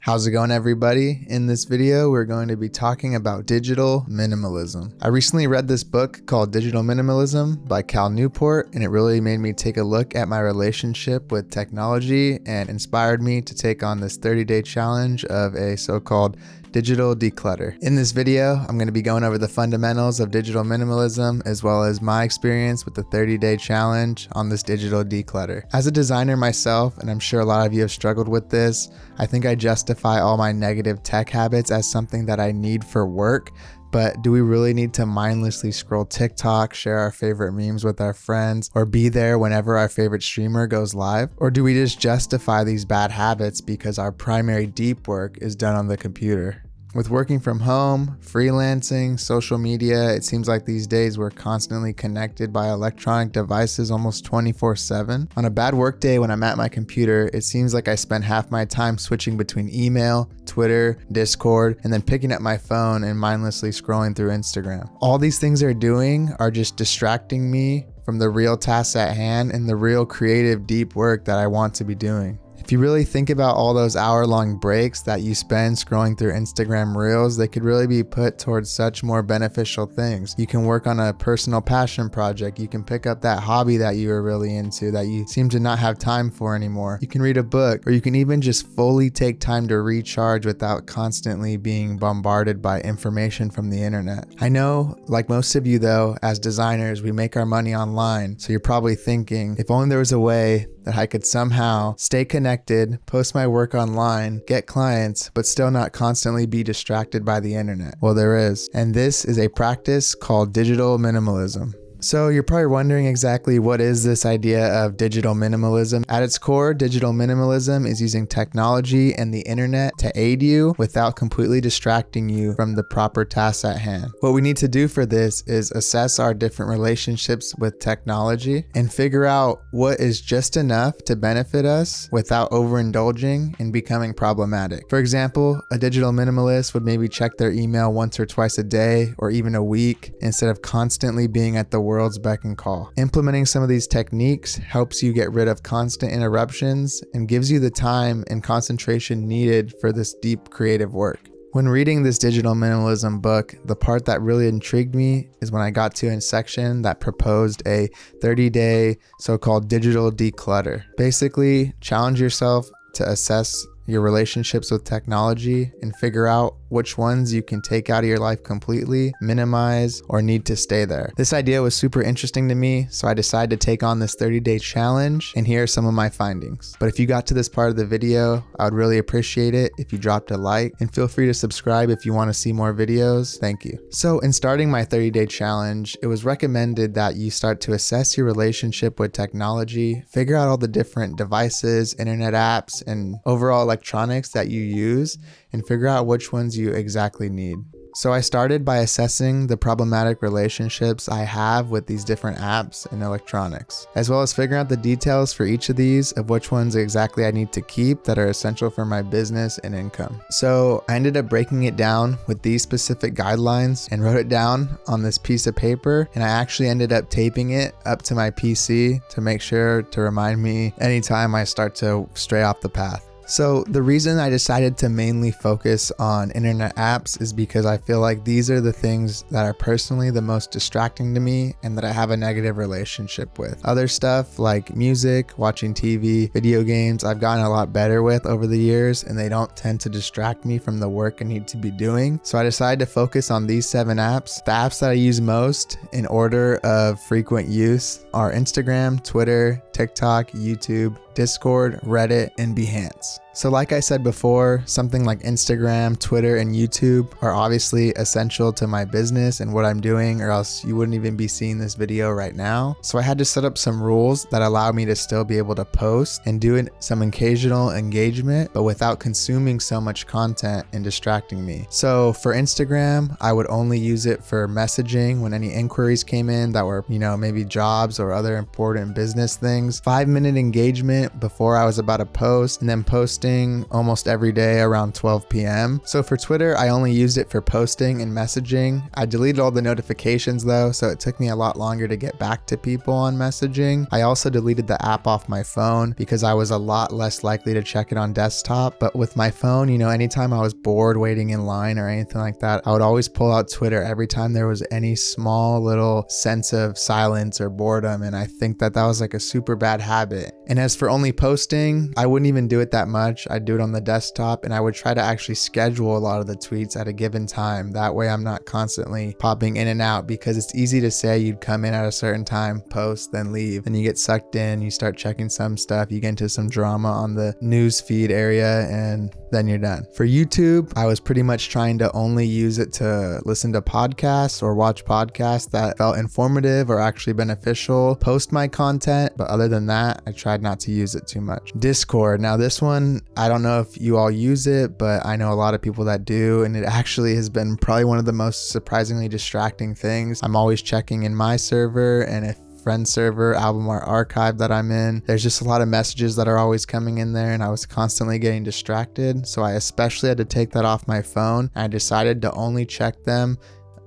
How's it going, everybody? In this video, we're going to be talking about digital minimalism. I recently read this book called Digital Minimalism by Newport, and it really made me take a look at my relationship with technology and inspired me to take on this 30-day challenge of a so-called digital declutter. In this video, I'm going to be going over the fundamentals of digital minimalism as well as my experience with the 30-day challenge on this digital declutter. As a designer myself, and I'm sure a lot of you have struggled with this, I think I justify all my negative tech habits as something that I need for work. But do we really need to mindlessly scroll TikTok, share our favorite memes with our friends, or be there whenever our favorite streamer goes live? Or do we just justify these bad habits because our primary deep work is done on the computer? With working from home, freelancing, social media, it seems like these days we're constantly connected by electronic devices almost 24/7. On a bad work day when I'm at my computer, it seems like I spend half my time switching between email, Twitter, Discord, and then picking up my phone and mindlessly scrolling through Instagram. All these things they're doing are just distracting me from the real tasks at hand and the real creative deep work that I want to be doing. If you really think about all those hour-long breaks that you spend scrolling through Instagram Reels, they could really be put towards such more beneficial things. You can work on a personal passion project. You can pick up that hobby that you were really into that you seem to not have time for anymore. You can read a book, or you can even just fully take time to recharge without constantly being bombarded by information from the internet. I know, like most of you though, as designers, we make our money online. So you're probably thinking, if only there was a way that I could somehow stay connected, post my work online, get clients, but still not constantly be distracted by the internet. Well, there is. And this is a practice called digital minimalism. So you're probably wondering exactly what is this idea of digital minimalism. At its core, digital minimalism is using technology and the internet to aid you without completely distracting you from the proper tasks at hand. What we need to do for this is assess our different relationships with technology and figure out what is just enough to benefit us without overindulging and becoming problematic. For example, a digital minimalist would maybe check their email once or twice a day or even a week instead of constantly being at the world's beck and call. Implementing some of these techniques helps you get rid of constant interruptions and gives you the time and concentration needed for this deep creative work. When reading this digital minimalism book, the part that really intrigued me is when I got to a section that proposed a 30-day so-called digital declutter. Basically, challenge yourself to assess your relationships with technology and figure out which ones you can take out of your life completely, minimize, or need to stay there. This idea was super interesting to me, so I decided to take on this 30-day challenge, and here are some of my findings. But if you got to this part of the video, I would really appreciate it if you dropped a like, and feel free to subscribe if you want to see more videos. Thank you. So in starting my 30-day challenge, it was recommended that you start to assess your relationship with technology, figure out all the different devices, internet apps, and overall electronics that you use, and figure out which ones you exactly need. So I started by assessing the problematic relationships I have with these different apps and electronics, as well as figuring out the details for each of these of which ones exactly I need to keep that are essential for my business and income. So I ended up breaking it down with these specific guidelines and wrote it down on this piece of paper, and I actually ended up taping it up to my PC to make sure to remind me anytime I start to stray off the path. So the reason I decided to mainly focus on internet apps is because I feel like these are the things that are personally the most distracting to me and that I have a negative relationship with. Other stuff like music, watching TV, video games, I've gotten a lot better with over the years, and they don't tend to distract me from the work I need to be doing. So I decided to focus on these 7 apps. The apps that I use most in order of frequent use are Instagram, Twitter, TikTok, YouTube, Discord, Reddit, and Behance. So like I said before, something like Instagram, Twitter, and YouTube are obviously essential to my business and what I'm doing, or else you wouldn't even be seeing this video right now. So I had to set up some rules that allow me to still be able to post and do some occasional engagement, but without consuming so much content and distracting me. So for Instagram, I would only use it for messaging when any inquiries came in that were, maybe jobs or other important business things. 5-minute engagement before I was about to post, and then post posting almost every day around 12 p.m. So for Twitter, I only used it for posting and messaging. I deleted all the notifications though, so it took me a lot longer to get back to people on messaging. I also deleted the app off my phone because I was a lot less likely to check it on desktop. But with my phone, anytime I was bored waiting in line or anything like that, I would always pull out Twitter every time there was any small little sense of silence or boredom. And I think that was like a super bad habit. And as for only posting, I wouldn't even do it that much. I'd do it on the desktop, and I would try to actually schedule a lot of the tweets at a given time. That way I'm not constantly popping in and out, because it's easy to say you'd come in at a certain time, post, then leave, and you get sucked in, you start checking some stuff, you get into some drama on the news feed area, and then you're done. For YouTube, I was pretty much trying to only use it to listen to podcasts or watch podcasts that felt informative or actually beneficial, post my content, but other than that, I tried not to use it too much. Discord. Now this one, I don't know if you all use it, but I know a lot of people that do, and it actually has been probably one of the most surprisingly distracting things. I'm always checking in my server, and if friend server, album art archive that I'm in, there's just a lot of messages that are always coming in there, and I was constantly getting distracted. So I especially had to take that off my phone. I decided to only check them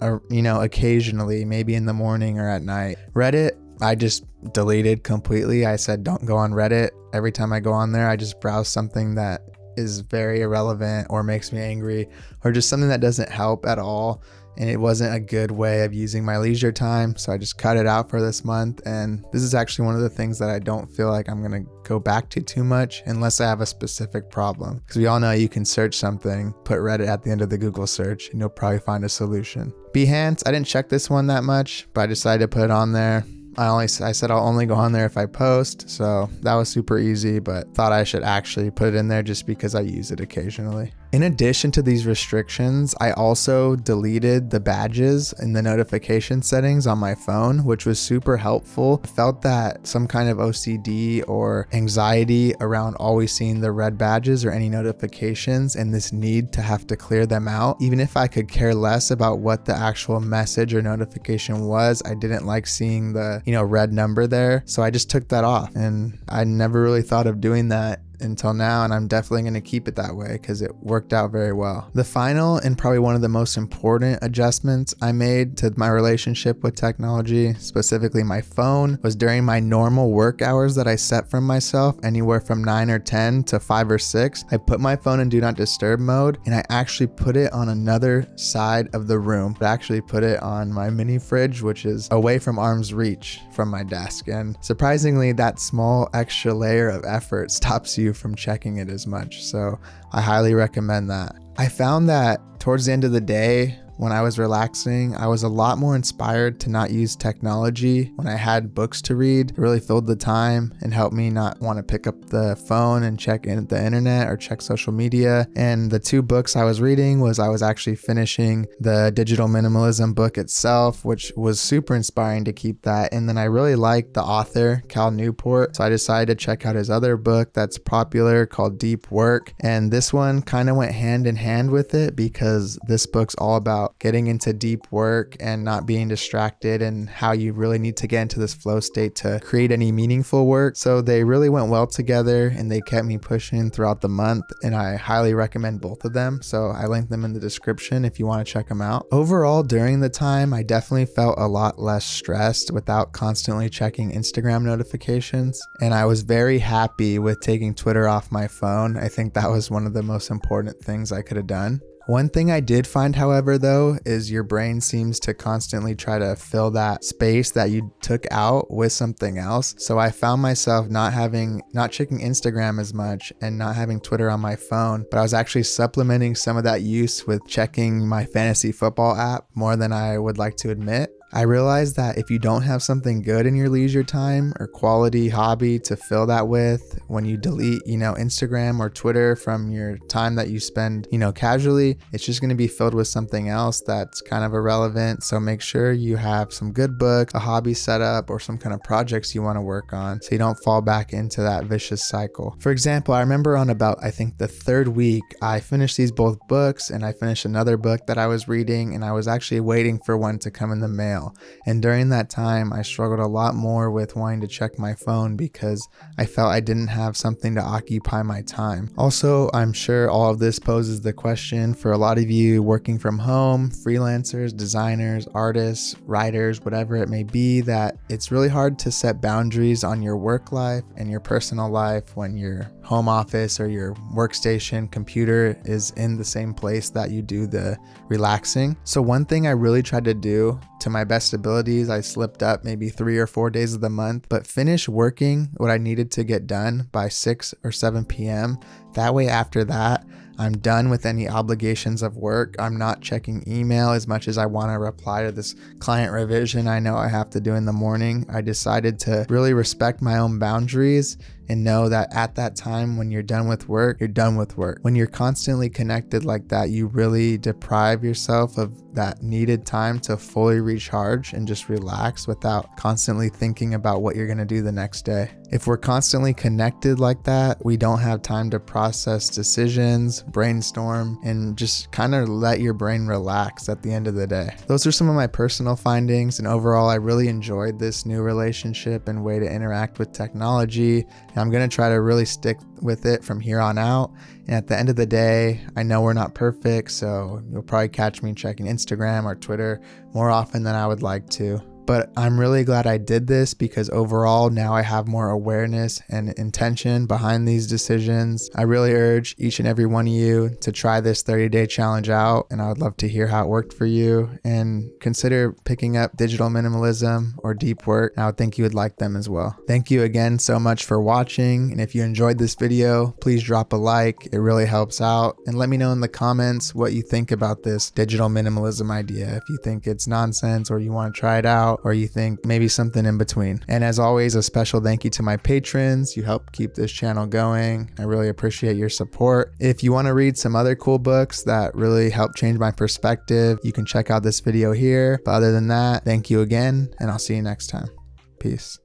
occasionally, maybe in the morning or at night. Reddit, I just deleted completely. I said don't go on Reddit. Every time I go on there, I just browse something that is very irrelevant or makes me angry, or just something that doesn't help at all. And it wasn't a good way of using my leisure time, so I just cut it out for this month. And this is actually one of the things that I don't feel like I'm gonna go back to too much unless I have a specific problem, because we all know you can search something, put Reddit at the end of the Google search, and you'll probably find a solution. Behance, I didn't check this one that much, but I decided to put it on there. I said I'll only go on there if I post, so that was super easy, but thought I should actually put it in there just because I use it occasionally. In addition to these restrictions, I also deleted the badges in the notification settings on my phone, which was super helpful. I felt that some kind of OCD or anxiety around always seeing the red badges or any notifications, and this need to have to clear them out. Even if I could care less about what the actual message or notification was, I didn't like seeing the red number there. So I just took that off, and I never really thought of doing that until now, and I'm definitely going to keep it that way because it worked out very well. The final and probably one of the most important adjustments I made to my relationship with technology, specifically my phone, was during my normal work hours that I set for myself, anywhere from 9 or 10 to 5 or 6. I put my phone in do not disturb mode, and I actually put it on another side of the room. I actually put it on my mini fridge, which is away from arm's reach from my desk. And surprisingly, that small extra layer of effort stops you from checking it as much. So I highly recommend that. I found that towards the end of the day, when I was relaxing, I was a lot more inspired to not use technology. When I had books to read, it really filled the time and helped me not want to pick up the phone and check in the internet or check social media. And the 2 books I was reading I was actually finishing the Digital Minimalism book itself, which was super inspiring to keep that. And then I really liked the author, Cal Newport. So I decided to check out his other book that's popular called Deep Work. And this one kind of went hand in hand with it, because this book's all about getting into deep work and not being distracted, and how you really need to get into this flow state to create any meaningful work. So they really went well together, and they kept me pushing throughout the month, and I highly recommend both of them. So I link them in the description if you want to check them out. Overall, during the time, I definitely felt a lot less stressed without constantly checking Instagram notifications, and I was very happy with taking Twitter off my phone. I think that was one of the most important things I could have done. One thing I did find, however, though, is your brain seems to constantly try to fill that space that you took out with something else. So I found myself not checking Instagram as much and not having Twitter on my phone, but I was actually supplementing some of that use with checking my fantasy football app more than I would like to admit. I realized that if you don't have something good in your leisure time or quality hobby to fill that with, when you delete, Instagram or Twitter from your time that you spend, casually, it's just going to be filled with something else that's kind of irrelevant. So make sure you have some good books, a hobby set up, or some kind of projects you want to work on, so you don't fall back into that vicious cycle. For example, I remember on about, I think the 3rd week, I finished these both books, and I finished another book that I was reading, and I was actually waiting for one to come in the mail. email. And during that time, I struggled a lot more with wanting to check my phone because I felt I didn't have something to occupy my time. Also, I'm sure all of this poses the question for a lot of you working from home, freelancers, designers, artists, writers, whatever it may be, that it's really hard to set boundaries on your work life and your personal life when your home office or your workstation computer is in the same place that you do the relaxing. So one thing I really tried to do, to my best abilities, I slipped up maybe 3 or 4 days of the month, but finish working what I needed to get done by 6 or 7 p.m. That way after that, I'm done with any obligations of work. I'm not checking email as much as I want to reply to this client revision I know I have to do in the morning. I decided to really respect my own boundaries and know that at that time when you're done with work, you're done with work. When you're constantly connected like that, you really deprive yourself of that needed time to fully recharge and just relax without constantly thinking about what you're going to do the next day. If we're constantly connected like that, we don't have time to process decisions, brainstorm, and just kind of let your brain relax at the end of the day. Those are some of my personal findings, and overall, I really enjoyed this new relationship and way to interact with technology. And I'm going to try to really stick with it from here on out. And at the end of the day, I know we're not perfect, so you'll probably catch me checking Instagram or Twitter more often than I would like to. But I'm really glad I did this because overall now I have more awareness and intention behind these decisions. I really urge each and every one of you to try this 30-day challenge out, and I would love to hear how it worked for you, and consider picking up Digital Minimalism or Deep Work. I would think you would like them as well. Thank you again so much for watching, and if you enjoyed this video, please drop a like. It really helps out, and let me know in the comments what you think about this digital minimalism idea. If you think it's nonsense or you want to try it out, or you think maybe something in between. And as always, a special thank you to my patrons. You help keep this channel going. I really appreciate your support. If you want to read some other cool books that really help change my perspective, you can check out this video here. But other than that, thank you again, and I'll see you next time. Peace.